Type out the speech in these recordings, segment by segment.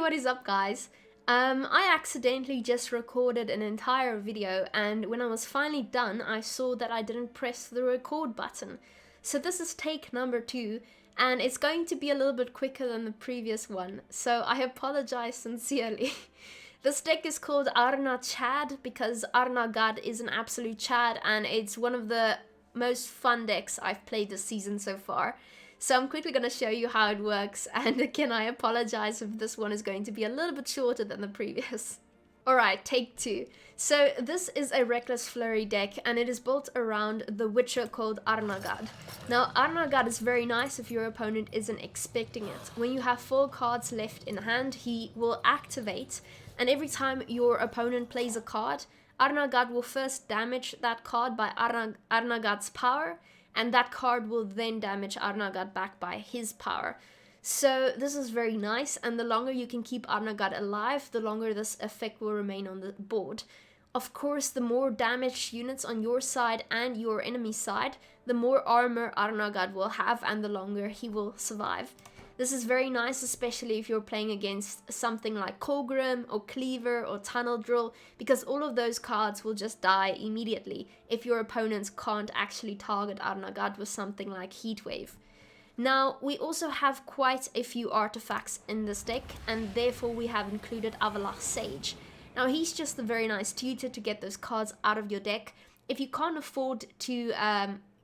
what is up, guys? I accidentally just recorded an entire video, and when I was finally done, I saw that I didn't press the record button. So this is take number 2, and it's going to be a little bit quicker than the previous one, so I apologize sincerely. This deck is called Arnachad because Arnachad is an absolute chad, and it's one of the most fun decks I've played this season so far. So I'm quickly going to show you how it works, and again I apologize if this one is going to be a little bit shorter than the previous. Alright, take 2. So this is a Reckless Flurry deck, and it is built around the Witcher called Arnachad. Now Arnachad is very nice if your opponent isn't expecting it. When you have 4 cards left in hand, he will activate, and every time your opponent plays a card, Arnachad will first damage that card by Arnachad's power, and that card will then damage Arnachad back by his power. So this is very nice, and the longer you can keep Arnachad alive, the longer this effect will remain on the board. Of course, the more damaged units on your side and your enemy's side, the more armor Arnachad will have and the longer he will survive. This is very nice, especially if you're playing against something like Colgrim or Cleaver or Tunnel Drill, because all of those cards will just die immediately if your opponents can't actually target Arnachad with something like Heatwave. Now, we also have quite a few artifacts in this deck, and therefore we have included Avalach Sage. Now, he's just a very nice tutor to get those cards out of your deck. If you can't afford to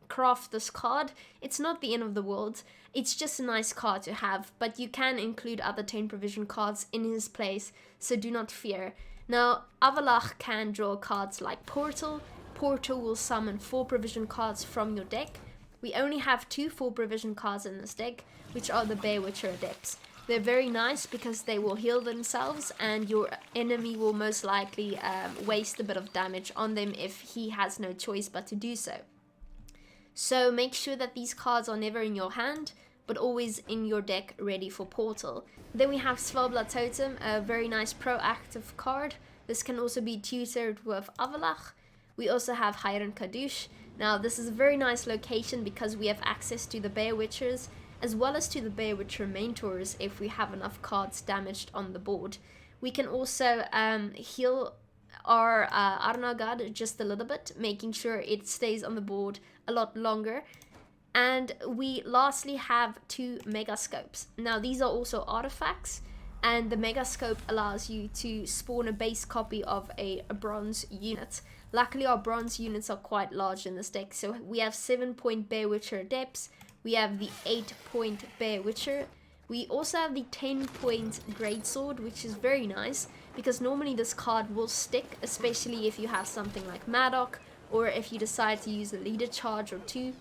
craft this card, it's not the end of the world. It's just a nice card to have, but you can include other 10 provision cards in his place, so do not fear. Now, Avalach can draw cards like Portal. Portal will summon 4 provision cards from your deck. We only have 2 4 provision cards in this deck, which are the Bear Witcher Adepts. They're very nice because they will heal themselves, and your enemy will most likely waste a bit of damage on them if he has no choice but to do so. So make sure that these cards are never in your hand, but always in your deck ready for Portal. Then we have Svalbard Totem, a very nice proactive card. This can also be tutored with Avalach. We also have Hiron Kadush. Now this is a very nice location because we have access to the Bear Witchers, as well as to the Bear Witcher Mentors if we have enough cards damaged on the board. We can also heal our Arnachad just a little bit, making sure it stays on the board a lot longer. And we lastly have 2 Megascopes. Now these are also artifacts, and the Megascope allows you to spawn a base copy of a bronze unit. Luckily our bronze units are quite large in this deck, so we have 7-point Bear Witcher Adepts, we have the 8-point Bear Witcher, we also have the 10-point Greatsword, which is very nice because normally this card will stick, especially if you have something like Maddock, or if you decide to use a leader charge or 2.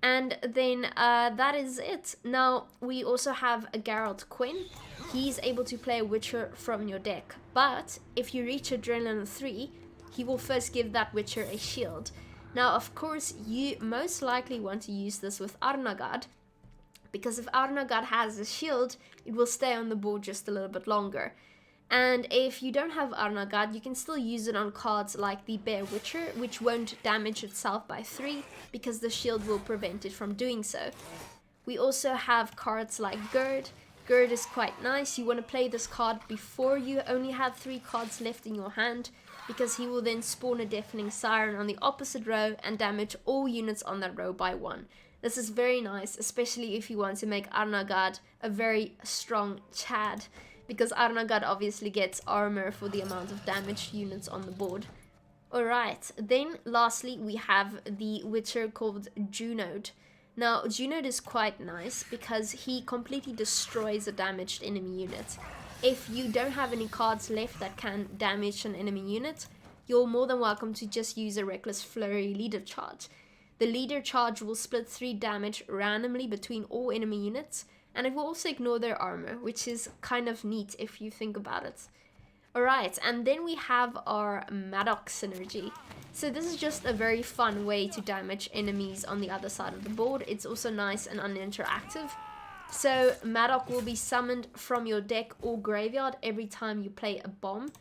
And then that is it. Now we also have a Geralt Quinn. He's able to play a Witcher from your deck, but if you reach Adrenaline 3, he will first give that Witcher a shield. Now of course you most likely want to use this with Arnachad, because if Arnachad has a shield, it will stay on the board just a little bit longer. And if you don't have Arnachad, you can still use it on cards like the Bear Witcher, which won't damage itself by 3 because the shield will prevent it from doing so. We also have cards like Gerd. Gerd is quite nice. You want to play this card before you only have 3 cards left in your hand, because he will then spawn a Deafening Siren on the opposite row and damage all units on that row by 1. This is very nice, especially if you want to make Arnachad a very strong chad, because Arnachad obviously gets armor for the amount of damaged units on the board. Alright, then lastly we have the Witcher called Junod. Now Junod is quite nice because he completely destroys a damaged enemy unit. If you don't have any cards left that can damage an enemy unit, you're more than welcome to just use a Reckless Flurry leader charge. The leader charge will split 3 damage randomly between all enemy units, and it will also ignore their armor, which is kind of neat if you think about it. Alright, and then we have our Maddock synergy. So this is just a very fun way to damage enemies on the other side of the board. It's also nice and uninteractive. So Maddock will be summoned from your deck or graveyard every time you play a bomb.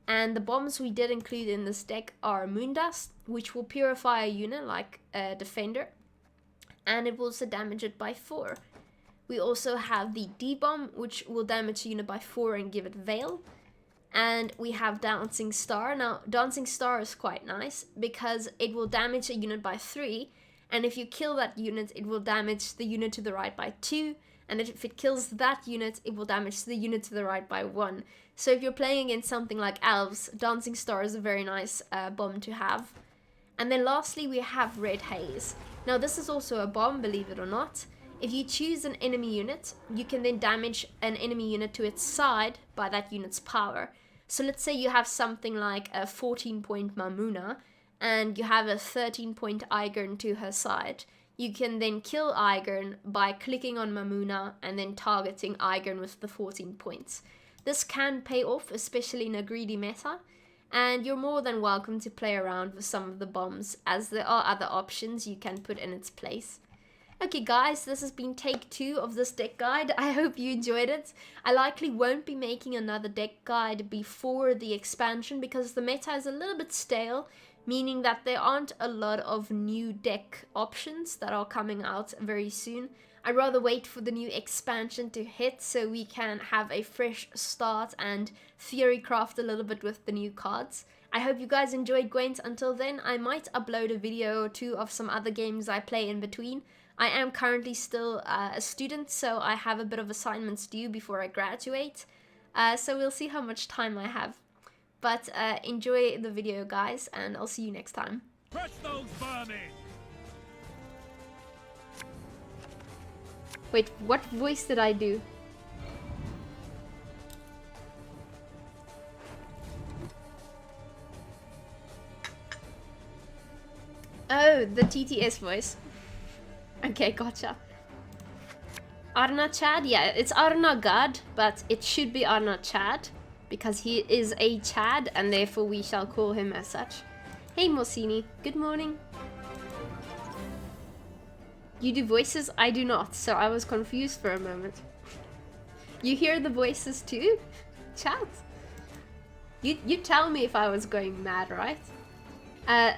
And the bombs we did include in this deck are Moondust, which will purify a unit like a defender, and it will also damage it by 4. We also have the D-Bomb, which will damage a unit by 4 and give it Veil. And we have Dancing Star. Now, Dancing Star is quite nice because it will damage a unit by 3. And if you kill that unit, it will damage the unit to the right by 2. And if it kills that unit, it will damage the unit to the right by 1. So if you're playing against something like Elves, Dancing Star is a very nice bomb to have. And then lastly, we have Red Haze. Now, this is also a bomb, believe it or not. If you choose an enemy unit, you can then damage an enemy unit to its side by that unit's power. So let's say you have something like a 14-point Mamuna, and you have a 13-point Igern to her side. You can then kill Igern by clicking on Mamuna and then targeting Igern with the 14 points. This can pay off, especially in a greedy meta, and you're more than welcome to play around with some of the bombs, as there are other options you can put in its place. Okay guys, this has been take 2 of this deck guide. I hope you enjoyed it. I likely won't be making another deck guide before the expansion because the meta is a little bit stale, meaning that there aren't a lot of new deck options that are coming out very soon. I'd rather wait for the new expansion to hit so we can have a fresh start and theory craft a little bit with the new cards. I hope you guys enjoyed Gwent. Until then, I might upload a video or 2 of some other games I play in between. I am currently still a student, so I have a bit of assignments due before I graduate. So we'll see how much time I have. But enjoy the video, guys, and I'll see you next time. Crush those vermin! Wait, what voice did I do? Oh, the TTS voice. Okay, gotcha. Arnachad? Yeah, it's Arnachad, but it should be Arnachad, because he is a Chad, and therefore we shall call him as such. Hey Morsini, good morning. You do voices? I do not, so I was confused for a moment. You hear the voices too? Chat? You tell me if I was going mad, right?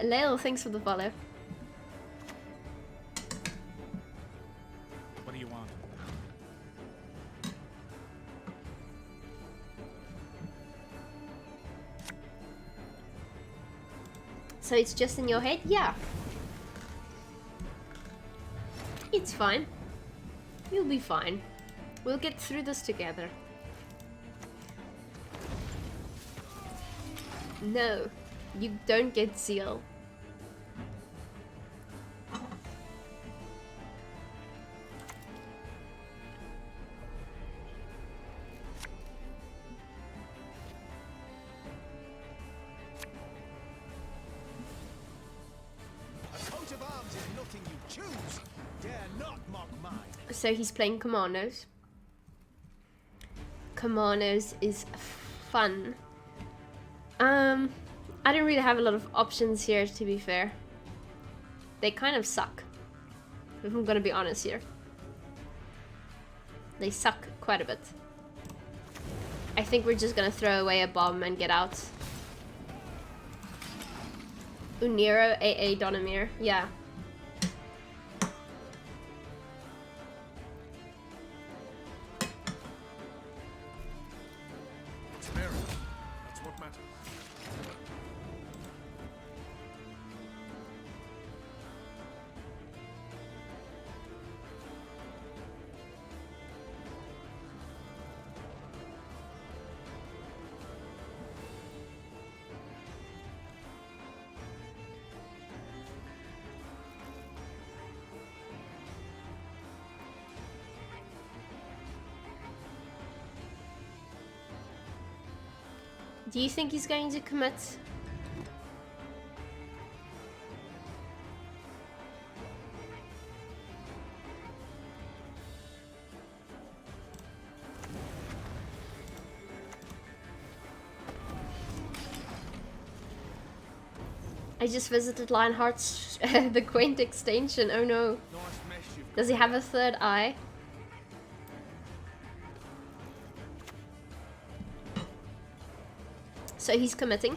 Lael, thanks for the follow. What do you want? So it's just in your head? Yeah. It's fine. You'll be fine. We'll get through this together. No, you don't get zeal. So he's playing Commandos. Commandos is fun. I don't really have a lot of options here, to be fair. They kind of suck, if I'm gonna be honest here. They suck quite a bit. I think we're just gonna throw away a bomb and get out. Uniro, AA, Donamir, yeah. Do you think he's going to commit? I just visited Lionheart's the Quaint extension. Oh no. Does he have a third eye? So he's committing.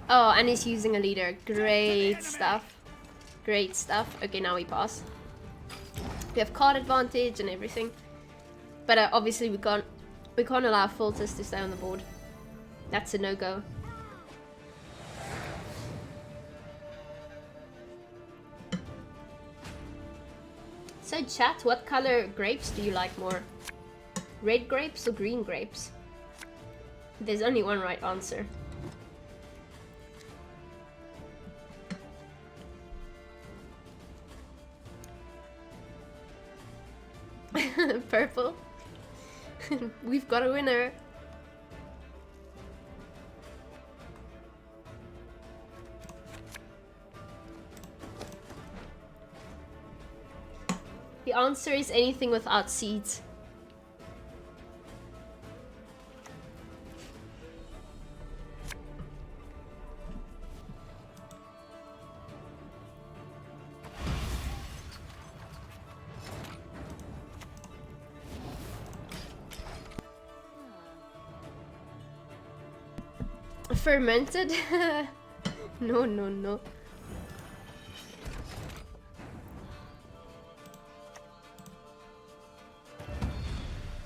Oh, and he's using a leader. Great stuff. Great stuff. Okay, now we pass. We have card advantage and everything. But obviously we can't allow filters to stay on the board. That's a no-go. So chat, what color grapes do you like more? Red grapes or green grapes? There's only one right answer. Purple. We've got a winner. The answer is anything without seeds. Fermented? No, no, no.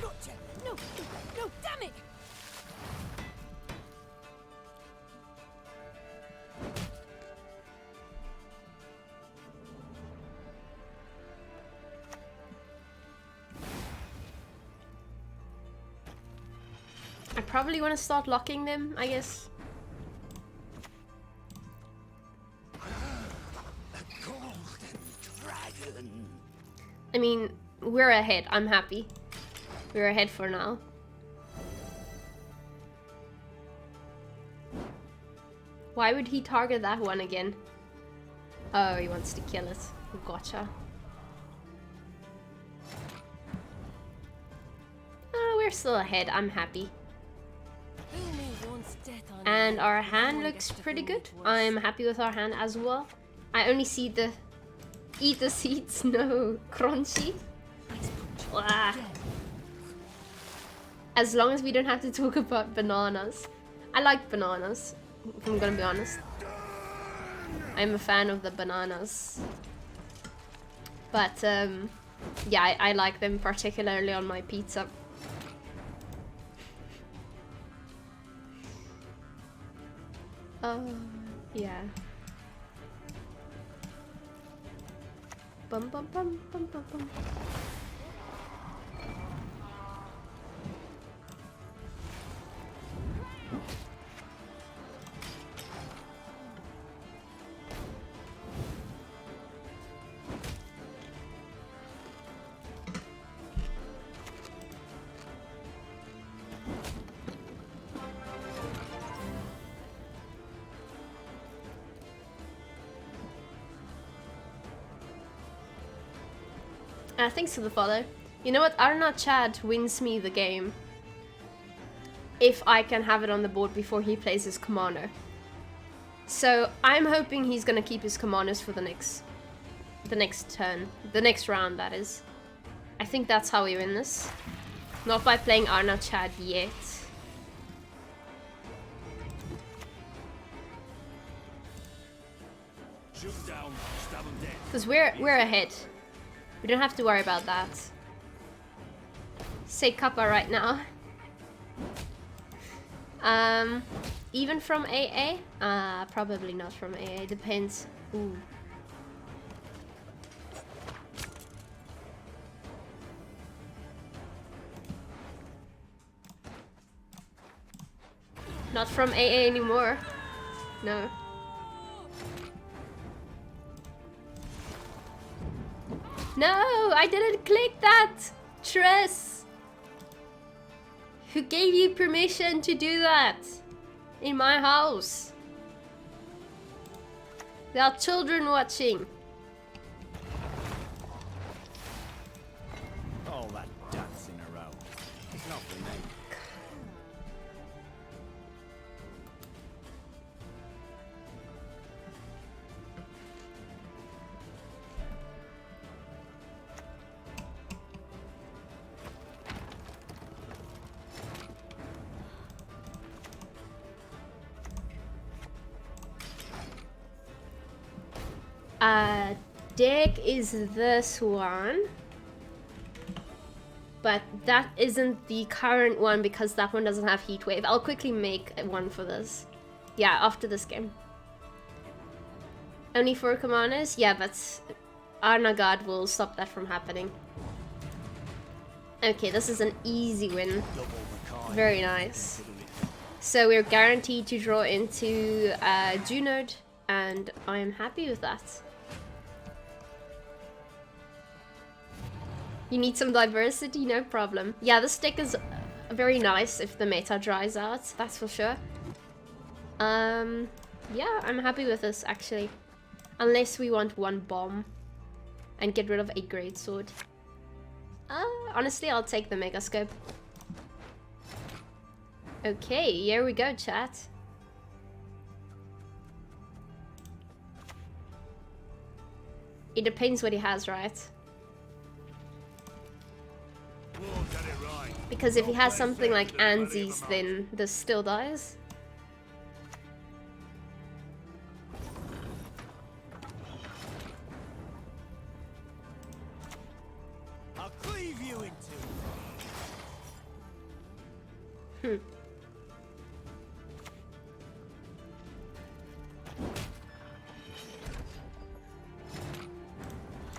Gotcha. No, no, damn it! I probably want to start locking them, I guess. I mean, we're ahead. I'm happy. We're ahead for now. Why would he target that one again? Oh, he wants to kill it. Gotcha. Oh, we're still ahead. I'm happy. And our hand looks pretty good. I'm happy with our hand as well. I only see the... Eat the seeds, no. Crunchy. Blah. As long as we don't have to talk about bananas. I like bananas, if I'm gonna be honest. I'm a fan of the bananas. But, yeah, I like them particularly on my pizza. Yeah. Bum bum bum bum bum bum. Thanks for the follow. You know what? Arnachad wins me the game if I can have it on the board before he plays his commander. So I'm hoping he's gonna keep his commanders for the next turn, the next round, that is. I think that's how we win this. Not by playing Arnachad yet. Because we're ahead. We don't have to worry about that. Say Kappa right now. Even from AA? Probably not from AA. Depends. Ooh. Not from AA anymore. No. No, I didn't click that! Tress! Who gave you permission to do that? In my house. There are children watching. All that dancing around. It's not for me. Deck is this one. But that isn't the current one because that one doesn't have heat wave. I'll quickly make one for this. Yeah, after this game. Only 4 commanders? Yeah, but Arnachad will stop that from happening. Okay, this is an easy win. Very nice. So we're guaranteed to draw into Junod, and I am happy with that. You need some diversity? No problem. Yeah, this deck is very nice if the meta dries out, that's for sure. Yeah, I'm happy with this actually. Unless we want 1 bomb and get rid of a greatsword. Honestly, I'll take the megascope. Okay, here we go, chat. It depends what he has, right? Because if he has something like Anzi's, then this still dies. I'll cleave you in two.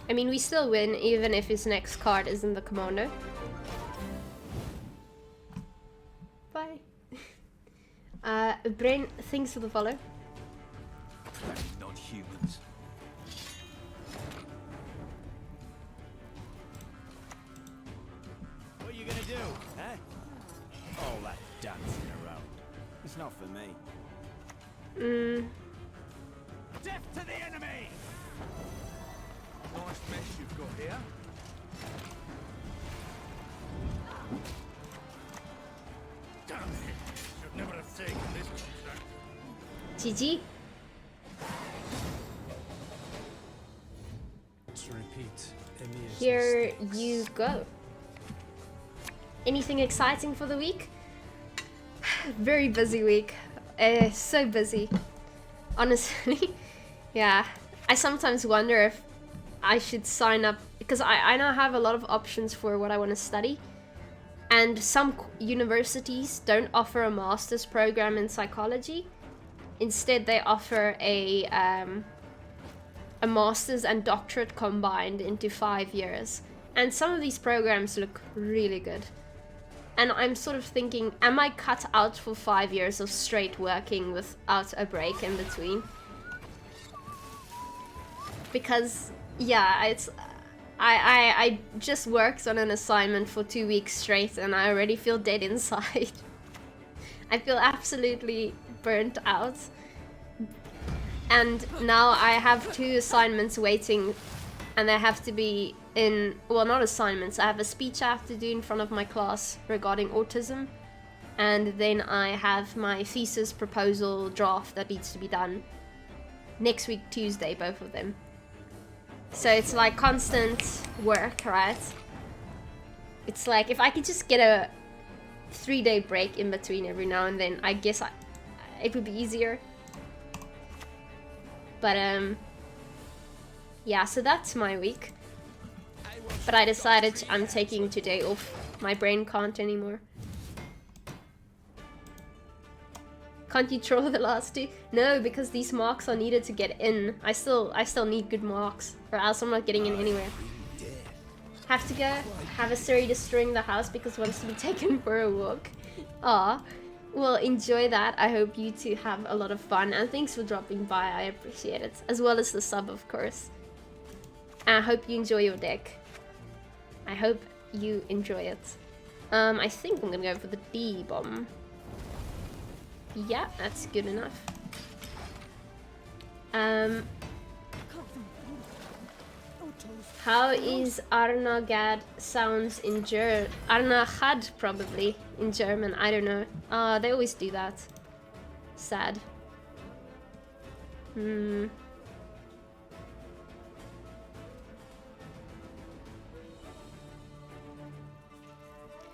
I mean, we still win even if his next card isn't the commander. Bye. Brain, thanks for the follow. Not humans. What are you gonna do, eh? All that dancing around. It's not for me. Death to the enemy! Nice mess you've got here. Damn it! Should never have taken this contract. GG. To repeat, Emir's Here mistakes. you go. Anything exciting for the week? Very busy week. So busy. Honestly. Yeah. I sometimes wonder if I should sign up, because I now have a lot of options for what I want to study. And some universities don't offer a master's program in psychology. Instead, they offer a master's and doctorate combined into 5 years. And some of these programs look really good. And I'm sort of thinking, am I cut out for 5 years of straight working without a break in between? Because, yeah, it's... I just worked on an assignment for 2 weeks straight and I already feel dead inside. I feel absolutely burnt out. And now I have 2 assignments waiting and they have to be in, well, not assignments, I have a speech I have to do in front of my class regarding autism. And then I have my thesis proposal draft that needs to be done next week, Tuesday, both of them. So it's like constant work, right? It's like if I could just get a 3-day break in between every now and then, I guess it would be easier. But yeah, so that's my week. But I decided I'm taking today off. My brain can't anymore. Can't you draw the last 2? No, because these marks are needed to get in. I still need good marks, or else I'm not getting in anywhere. Have to go. Have a Siri destroying the house because wants to be taken for a walk. Aw. Well, enjoy that. I hope you two have a lot of fun, and thanks for dropping by. I appreciate it, as well as the sub, of course. And I hope you enjoy your deck. I hope you enjoy it. I think I'm gonna go for the D bomb. Yeah, that's good enough. How is Arnachad sounds in German? Arnachad, probably, in German, I don't know. They always do that. Sad.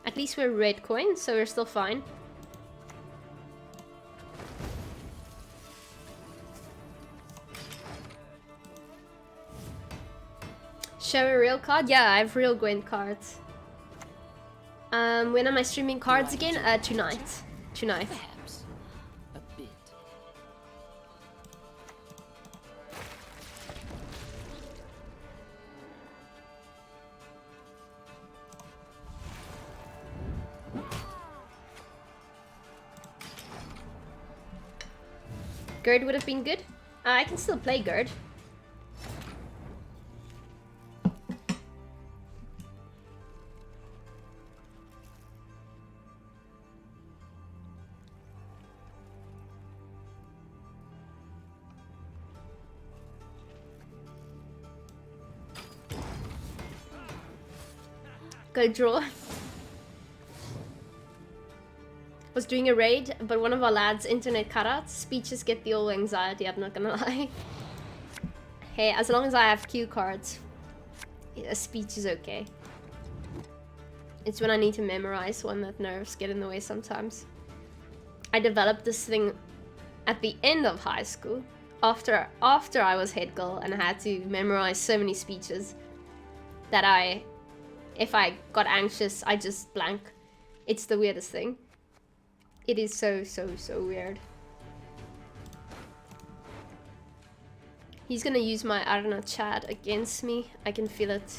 At least we're red coin, so we're still fine. Show a real card? Yeah, I have real Gwent cards. When am I streaming cards again? Tonight. Tonight. Perhaps a bit. Gerd would have been good. I can still play Gerd. Go draw. Was doing a raid, but one of our lads' internet cut out. Speeches get the old anxiety, I'm not gonna lie. Hey, as long as I have cue cards, a speech is okay. It's when I need to memorize one that nerves get in the way sometimes. I developed this thing at the end of high school, after I was head girl and I had to memorize so many speeches that if I got anxious, I just blank. It's the weirdest thing. It is so weird. He's gonna use my Arnachad against me. I can feel it.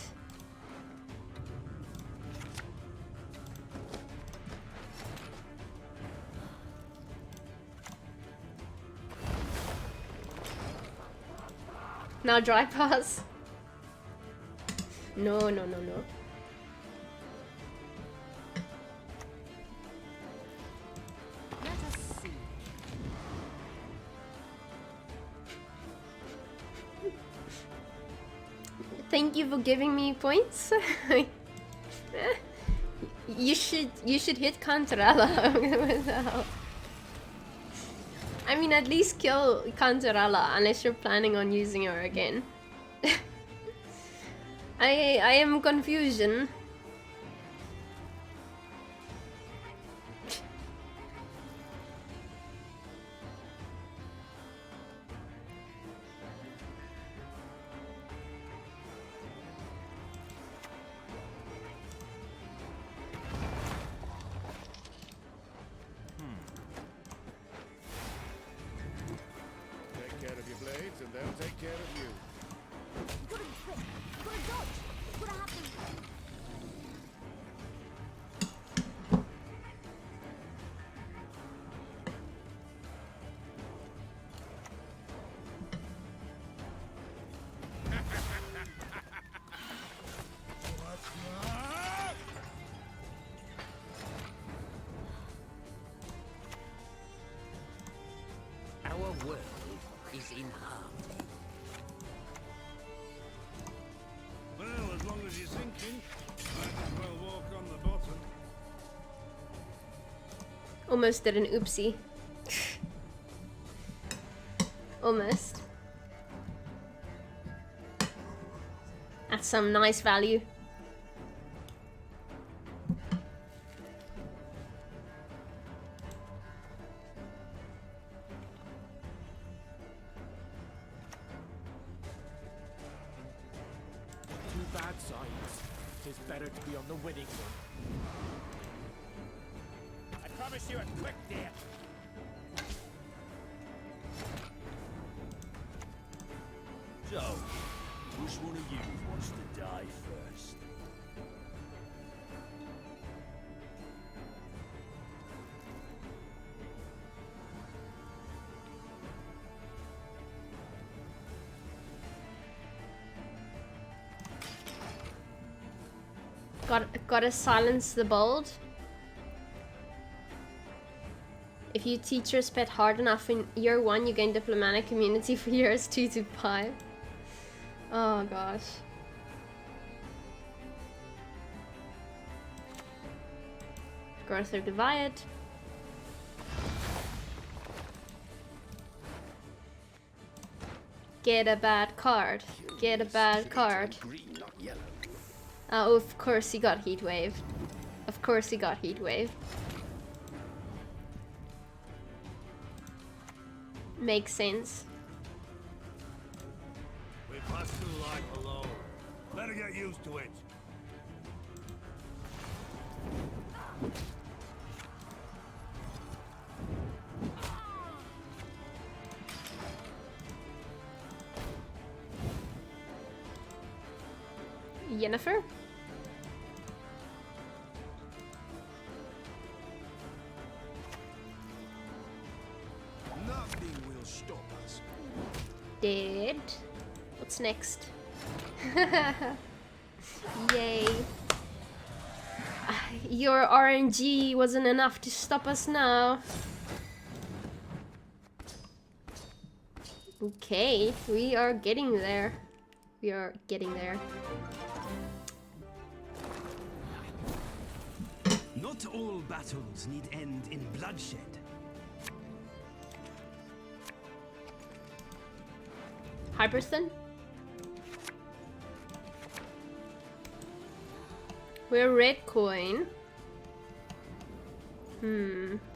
Now dry pass. No. Let us see. Thank you for giving me points. You should hit Cantarella. I mean, at least kill Cantarella unless you're planning on using her again. I am confusion. Take care of your blades and they'll take care of you. Gotta be quick. Gotta dodge. Gotta have to. Our world is in harm. Well, as long as you're sinking, might as well walk on the bottom. Almost did an oopsie. Almost. That's some nice value. Two bad signs. It's better to be on the winning one. I promise you a quick death. So, which one of you wants to die first? Gotta silence the bold. If you teachers pet hard enough in year 1, you gain diplomatic immunity for years 2 to 5. Oh gosh. Garther Goliath. Get a bad card. Get a bad card. Green, not yellow. Oh, of course he got heat wave. Of course he got heat wave. Makes sense. We pass through life alone. Better get used to it. Yennefer? Nothing will stop us. Dead. What's next? Yay. Your RNG wasn't enough to stop us now. Okay, we are getting there. We are getting there. Not all battles need end in bloodshed. Hyperthin? We're red coin.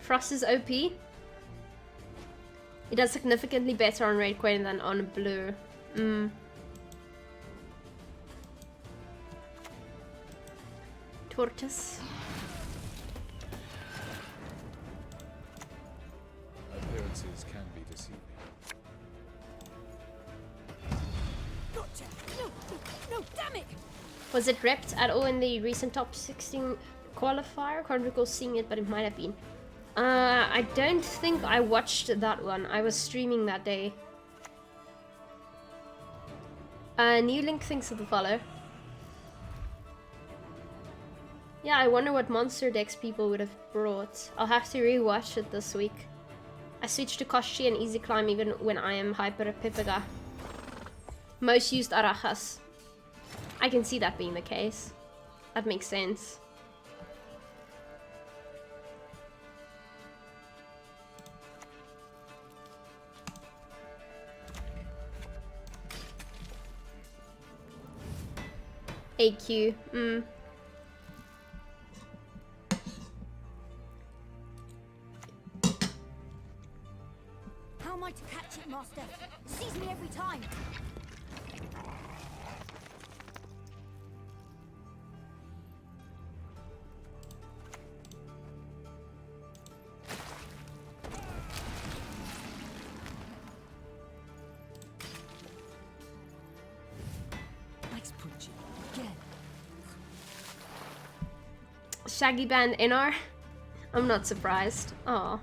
Frost is OP. It does significantly better on red coin than on blue. Tortoise. Appearances can be deceiving. Gotcha! No, no, damn it! Was it repped at all in the recent top 16 qualifier? Can't recall seeing it, but it might have been. I don't think I watched that one. I was streaming that day. New Link, thanks for the follow. Yeah, I wonder what monster decks people would have brought. I'll have to rewatch it this week. I switched to Koshi and Easy Climb even when I am Hyper Pipiga. Most used Arachas. I can see that being the case. That makes sense. AQ. How am I to catch it, Master? It sees me every time. Nice punching. Again. Shaggy Band NR? I'm not surprised. Oh.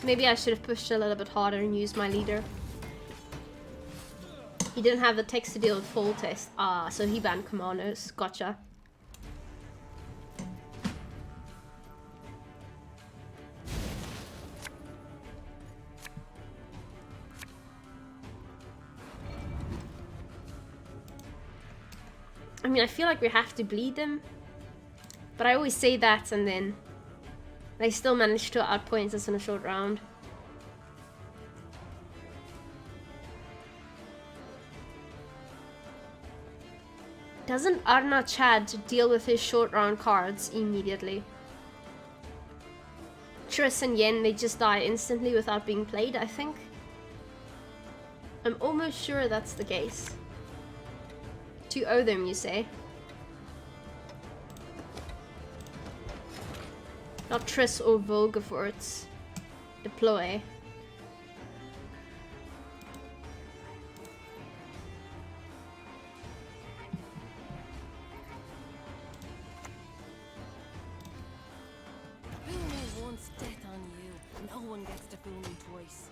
Maybe I should have pushed a little bit harder and used my leader. He didn't have the text to deal with full test. Ah, so he banned commandos. Gotcha. I mean, I feel like we have to bleed them. But I always say that and then they still manage to outpoint us in a short round. Doesn't Arnachad deal with his short round cards immediately? Triss and Yen, they just die instantly without being played, I think. I'm almost sure that's the case. 2-0 them, you say? Not Triss or Volgefortz. Deploy. Fool me once, death on you. No one gets to fool me twice.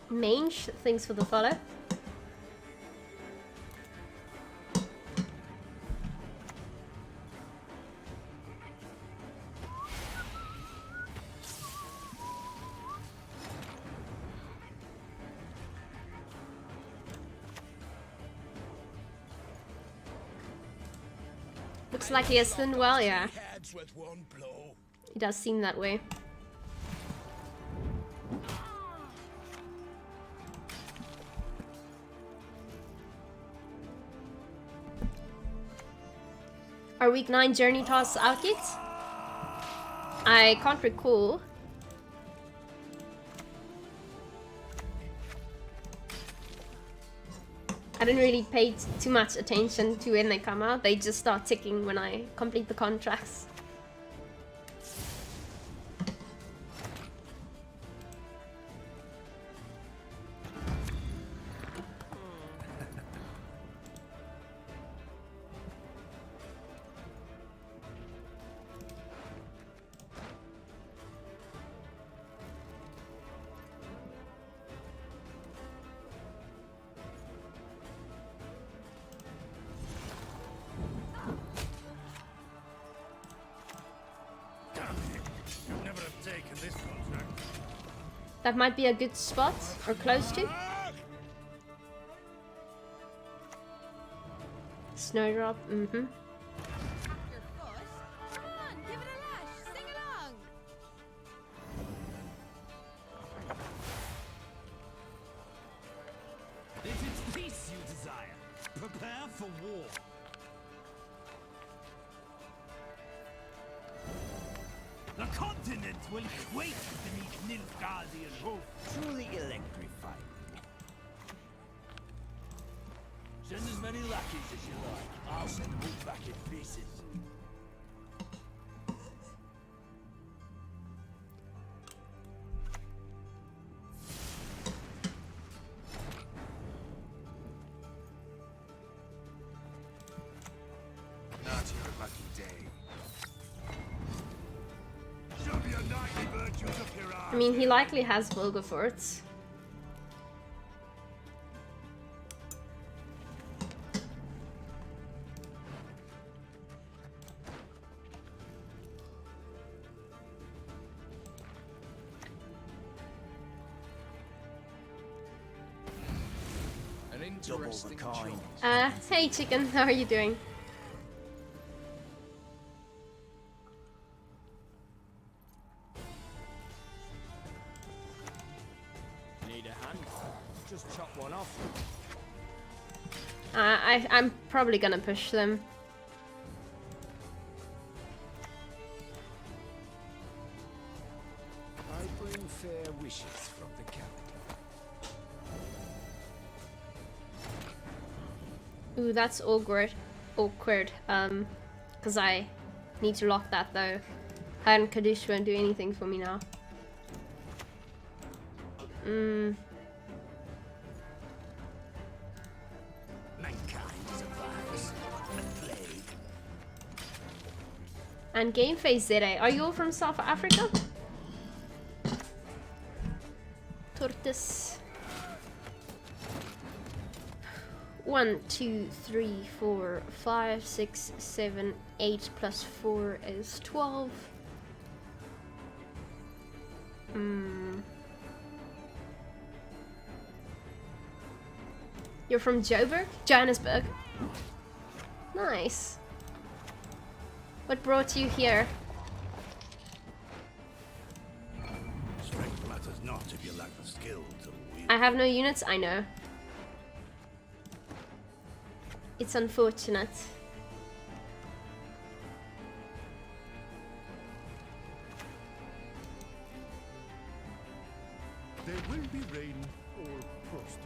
Mange, thanks for the follow. Looks like he has thinned well, yeah. Heads with one blow. He does seem that way. Are week 9 journey tasks out yet? I can't recall. I don't really pay too much attention to when they come out. They just start ticking when I complete the contracts. That might be a good spot, or close to. Snowdrop, Your fuss? Come on, give it a lash. Sing along. If it's peace you desire, prepare for war. The continent will quake beneath Nilfgaardian roof. Truly electrifying. Send as many lackeys as you like. I'll send them all back in pieces. Not your lucky day. I mean, he likely has Vilgefortz. An Double the interesting kind. choice. Hey chicken, how are you doing? Need a hand? Just chop one off. I'm probably gonna push them. I bring fair wishes from the capital. Ooh, that's awkward. Awkward. Because I need to lock that though. Her and Kaddish won't do anything for me now. Mankind is a virus, a plague. And Game Face ZA, are you all from South Africa? Tortoise. 1, 2, 3, 4, 5, 6, 7, 8 plus 4 is 12. You're from Joburg? Johannesburg. Nice. What brought you here? Strength matters not if you lack the skill to wield. I have no units, I know. It's unfortunate. There will be rain or frost.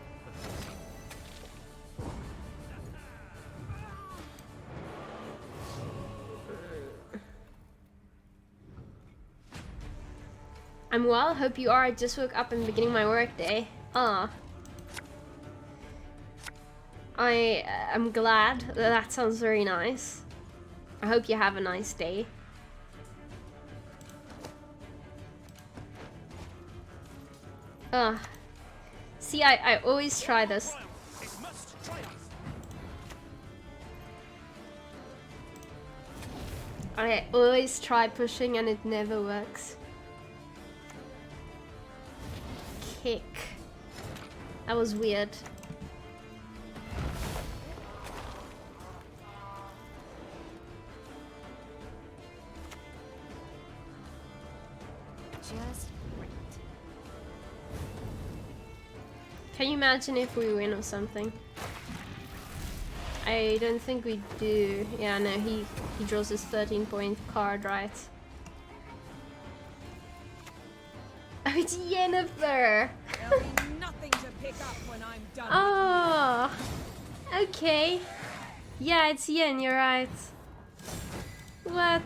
I'm well, hope you are. I just woke up and beginning my work day. I am glad. That sounds very nice. I hope you have a nice day. See, I always try this. It must triumph. I always try pushing and it never works. Kick. That was weird. Just great. Can you imagine if we win or something? I don't think we do. Yeah, no, he draws his 13-point card, right? Oh, it's Yennefer! There'll be nothing to pick up when I'm done. Oh, okay. Yeah, it's Yen, you're right. What?